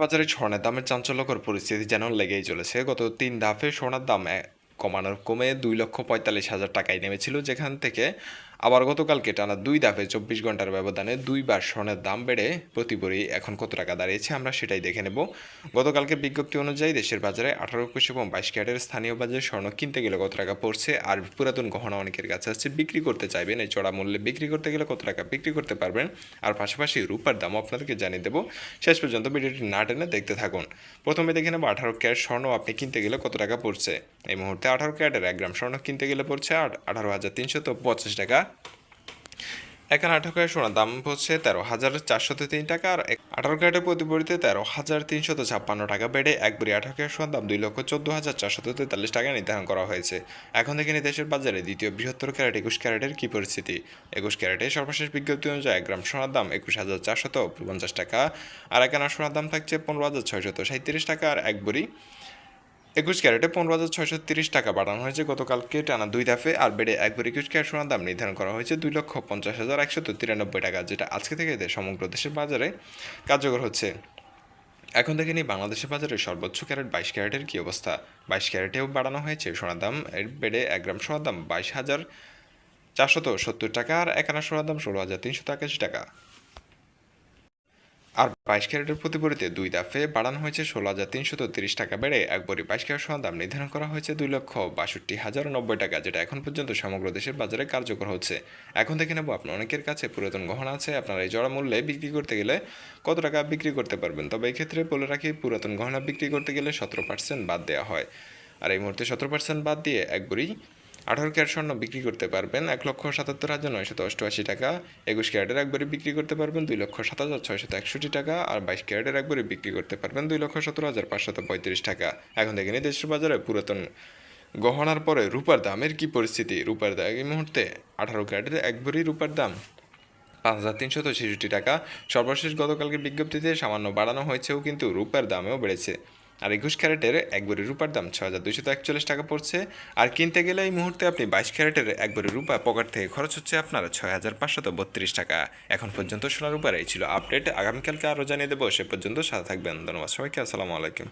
বাজারে স্বর্ণের দামের চাঞ্চল্যকর পরিস্থিতি যেন লেগেই চলেছে। গত ৩ ধাপে সোনার দাম কমে ২,৪৫,০০০ টাকায় নেমেছিল, যেখান থেকে আবার গতকালকে টানা ২ ধাপে ২৪ ঘন্টার ব্যবধানে দুইবার স্বর্ণের দাম বেড়ে প্রতি ভরি এখন কত টাকা দাঁড়িয়েছে আমরা সেটাই দেখে নেব। গতকালকে বিজ্ঞপ্তি অনুযায়ী দেশের বাজারে ১৮, ২১ এবং ২২ ক্যারেটের স্থানীয় বাজারে স্বর্ণ কিনতে গেলে কত টাকা পড়ছে, আর পুরাতন গহনা অনেকের কাছে আছে, বিক্রি করতে চাইবেন এই চড়া মূল্যে বিক্রি করতে গেলে কত টাকা বিক্রি করতে পারবেন, আর পাশাপাশি রূপার দাম আপনাদেরকে জানিয়ে দেবো। শেষ পর্যন্ত ভিডিওটি না টেনে দেখতে থাকুন। প্রথমে দেখে নেব ১৮ ক্যারেট স্বর্ণ আপনি কিনতে গেলে কত টাকা পড়ছে। এই মুহূর্তে ১৮ ক্যারেটের ১ গ্রাম স্বর্ণ কিনতে গেলে পড়ছে ১৮,৩৮৫ টাকা। এখানে ১৮ ক্যারেট সোনার দাম হচ্ছে ১৩,৪০৩ টাকা, আর ১৮ ক্যারেটের প্রতি ভরিতে ১৩,৩৫৬ টাকা বেড়ে এক ভরি ১৮ ক্যারেট সোনার দাম ২,১৪,৪৪৩ টাকায় নির্ধারণ করা হয়েছে। এখন থেকে দেশের বাজারে দ্বিতীয় বৃহত্তর ক্যারেট ২১ ক্যারেটের কী পরিস্থিতি। ২১ ক্যারেটে সর্বশেষ বিজ্ঞপ্তি অনুযায়ী ১ গ্রাম সোনার দাম ২১,৪৫০ টাকা, আর ১ আনা সোনার দাম থাকছে ১৫,৬৩৭ টাকা, আর এক ভরি ২১ ক্যারেটে ১৫,৬৩০ টাকা বাড়ানো হয়েছে গতকালকে টানা ২ ধাপে, আর বেড়ে এক ভরি ২১ ক্যারেট সোনার দাম নির্ধারণ করা হয়েছে ২,৫০,১৯৩ টাকা, যেটা আজকে থেকে সমগ্র দেশের বাজারে কার্যকর হচ্ছে। এখন থেকে নিই বাংলাদেশের বাজারে সর্বোচ্চ ক্যারেট ২২ ক্যারেটের কী অবস্থা। ২২ ক্যারেটেও বাড়ানো হয়েছে সোনার দাম, এর বেড়ে ১ গ্রাম সোনার দাম ২২,৪৭০ টাকা, আর ১ আনা সোনার দাম ১৬,৩৮১ টাকা। আর ২২ ক্যারেটের প্রতি ভরিতে ২ ধাপে বাড়ানো হয়েছে ১৬,৩৩০ টাকা, বেড়ে এক ভরি ২২ ক্যারেট সোনার দাম নির্ধারণ করা হয়েছে ২,৬২,০৯০ টাকা, যেটা এখন পর্যন্ত সমগ্র দেশের বাজারে কার্যকর হচ্ছে। এখন দেখে নেব আপনার অনেকের কাছে পুরাতন গহনা আছে, আপনারা এই জড়া মূল্যে বিক্রি করতে গেলে কত টাকা বিক্রি করতে পারবেন। তবে এই ক্ষেত্রে বলে রাখি, পুরাতন গহনা বিক্রি করতে গেলে ১৭% বাদ দেওয়া হয়, আর এই মুহূর্তে ১৭% বাদ দিয়ে এক ভরি ১৮ ক্যারেট স্বর্ণ বিক্রি করতে পারবেন ১,৭৭,৯৮৮ টাকা। ২১ ক্যারেটের এক ভরি বিক্রি করতে পারবেন ২,০৭,৬৬১ টাকা, আর ২২ ক্যারেটের এক ভরি বিক্রি করতে পারবেন ২,১৭,৫৩৫ টাকা। এখন দেখে নিই দেশের বাজারে পুরাতন গহনার পরে রূপার দামের কী পরিস্থিতি। রূপার দাম এই মুহূর্তে ১৮ ক্যারেটের এক ভরি রূপার দাম ৫,৩৬৬ টাকা। সর্বশেষ গতকালকে বিজ্ঞপ্তিতে সামান্য বাড়ানো হয়েছেও, কিন্তু রূপার দামেও বেড়েছে। আর ২১ ক্যারেটের এক ভরি রূপার দাম ৬,২৪১ টাকা পড়ছে, আর কিনতে গেলে এই মুহূর্তে আপনি ২২ ক্যারেটের এক ভরি রূপা পকেট থেকে খরচ হচ্ছে আপনার ৬,৫৩২ টাকা। এখন পর্যন্ত সোনার রূপার এই ছিল আপডেট। আগামীকালকে আরও জানিয়ে দেবো, সে পর্যন্ত সাথে থাকবেন। ধন্যবাদ সবাইকে, আসসালামু আলাইকুম।